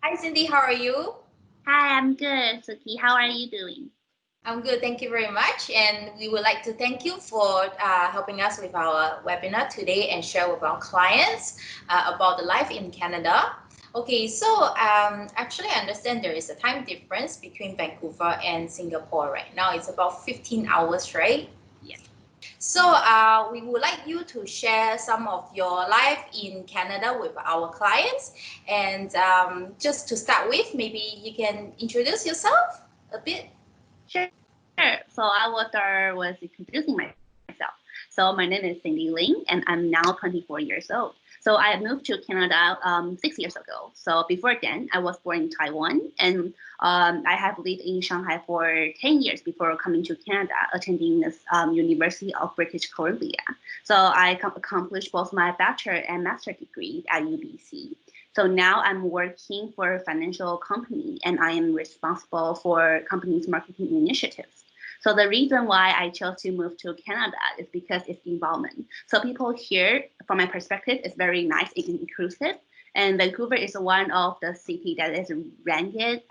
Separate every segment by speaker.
Speaker 1: Hi, Cindy. How are you?
Speaker 2: Hi, I'm good, Suki. How are you doing?
Speaker 1: I'm good. Thank you very much. And we would like to thank you for helping us with our webinar today and share with our clients about the life in Canada. Okay, so actually, I understand there is a time difference between Vancouver and Singapore right now. It's about 15 hours, right?
Speaker 2: Yes.
Speaker 1: So we would like you to share some of your life in Canada with our clients. And just to start with, maybe you can introduce yourself a bit.
Speaker 2: Sure. So I will start with introducing myself. So my name is Cindy Ling, and I'm now 24 years old. So I moved to Canada 6 years ago. So before then, I was born in Taiwan, and I have lived in Shanghai for 10 years before coming to Canada, attending the University of British Columbia. So I accomplished both my bachelor and master degree at UBC. So now I'm working for a financial company and I am responsible for company's marketing initiatives. So the reason why I chose to move to Canada is because it's environment. So people here, from my perspective, is very nice and inclusive. And Vancouver is one of the cities that is ranked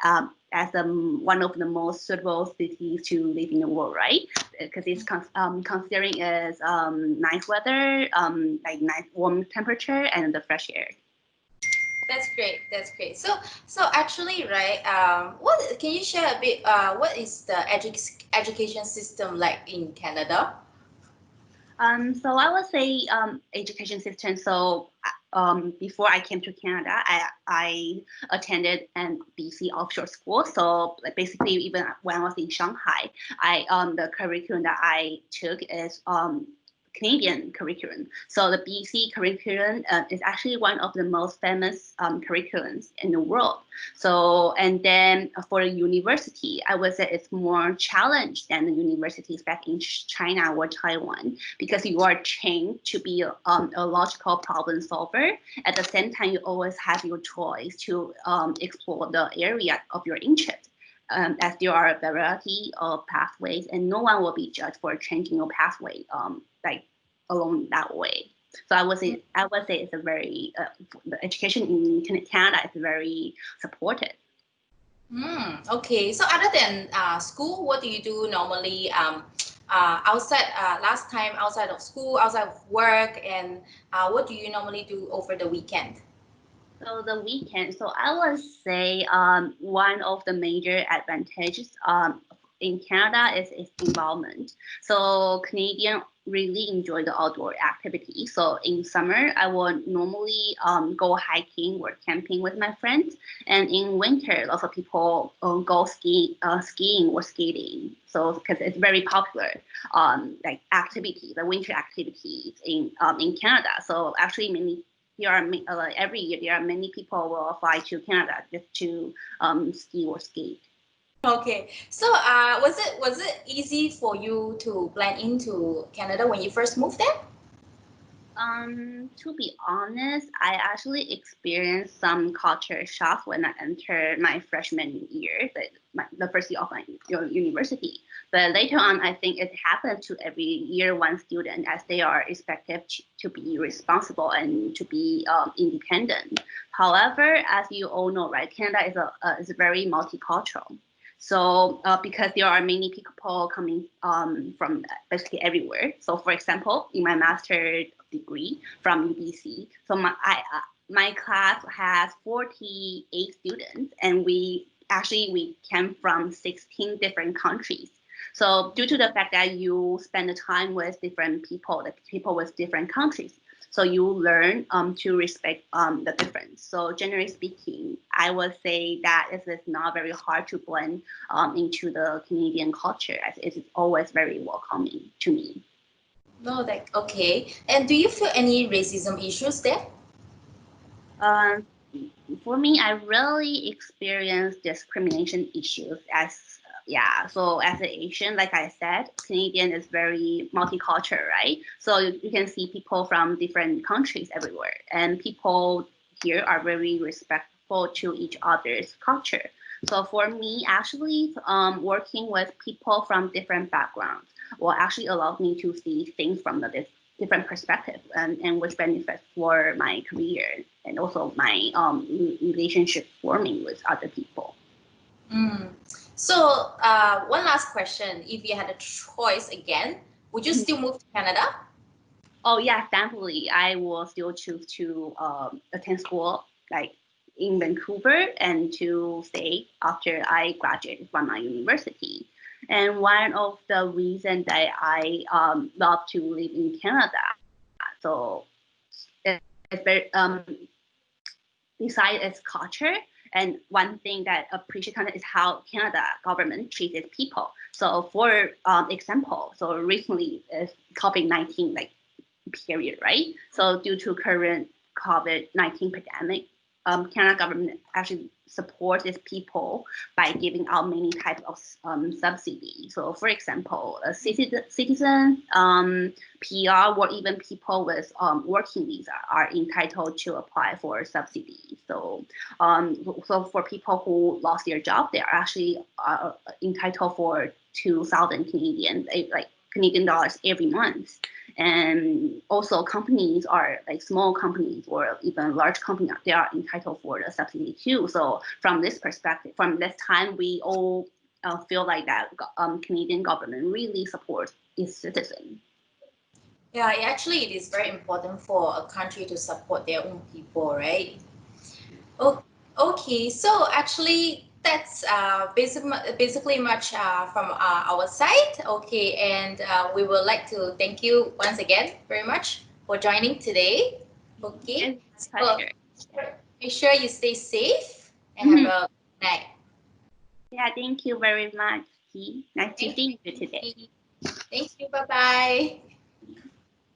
Speaker 2: as one of the most suitable cities to live in the world, right? Because it's considering as nice weather, like nice warm temperature and the fresh air.
Speaker 1: That's great. That's great. So actually, right? What can you share a bit? What is the education system like in Canada?
Speaker 2: So I would say education system. So before I came to Canada, I attended an BC offshore school. So like basically, even when I was in Shanghai, I the curriculum that I took is Canadian curriculum. So the BC curriculum is actually one of the most famous curriculums in the world. So, and then for the university, I would say it's more challenged than the universities back in China or Taiwan because you are trained to be a logical problem solver. At the same time, you always have your choice to explore the area of your interest. As there are a variety of pathways, and no one will be judged for changing your pathway like along that way. So I would say it's a very the education in Canada is very supported.
Speaker 1: Okay. So other than school, what do you do normally outside last time outside of school, outside of work, and what do you normally do over the weekend?
Speaker 2: So the weekend, so I would say one of the major advantages in Canada is its environment. So Canadian really enjoy the outdoor activity. So in summer, I would normally go hiking or camping with my friends, and in winter, lots of people go skiing or skating. So because it's very popular, like activity, the winter activities in Canada. So actually, many there are every year there are many people will fly to Canada just to ski or skate.
Speaker 1: Okay. So was it easy for you to blend into Canada when you first moved there?
Speaker 2: To be honest, I actually experienced some culture shock when I entered my freshman year, the first year of my university. But later on, I think it happens to every year one student as they are expected to be responsible and to be independent. However, as you all know, right, Canada is very multicultural. So because there are many people coming from basically everywhere. So for example, in my master degree from UBC, so my class has 48 students, and we came from 16 different countries. So due to the fact that you spend the time with different people, the people with different countries, so you learn to respect the difference. So generally speaking, I would say that it is not very hard to blend into the Canadian culture, as it is always very welcoming to me.
Speaker 1: No, like okay. And do you feel any racism issues there?
Speaker 2: Um, for me, I really experienced discrimination issues as yeah. So as an Asian, like I said, Canadian is very multicultural, right? So you can see people from different countries everywhere, and people here are very respectful to each other's culture. So for me, actually, working with people from different backgrounds will actually allow me to see things from the different perspective and which benefits for my career and also my relationship forming with other people.
Speaker 1: Mm. So, one last question. If you had a choice again, would you still move to Canada?
Speaker 2: Oh yeah, definitely. I will still choose to attend school like in Vancouver and to stay after I graduate from my university. And one of the reasons that I love to live in Canada, so it's very besides its culture. And one thing that I appreciate Canada is how Canada government treats its people. So for example, so recently is COVID-19 like period, right? So due to current COVID-19 pandemic, Canada government actually supports its people by giving out many types of subsidies. So for example, a citizen, PR, or even people with working visa are entitled to apply for subsidies. So for people who lost their job, they are actually entitled for 2,000 Canadian, like Canadian dollars every month. And also companies are like small companies or even large companies, they are entitled for the subsidy too. So from this perspective, from this time, we all feel like that Canadian government really supports its citizens.
Speaker 1: Yeah, actually, it is very important for a country to support their own people, right? Oh, okay. So actually, that's basically much from our side. Okay, and we would like to thank you once again very much for joining today. Okay,
Speaker 2: It's a
Speaker 1: so
Speaker 2: pleasure.
Speaker 1: make sure you stay safe and have
Speaker 2: Mhm.
Speaker 1: a good night.
Speaker 2: Yeah, thank you very much. Nice to
Speaker 1: Thank
Speaker 2: see you today.
Speaker 1: you. Thank you. Bye bye.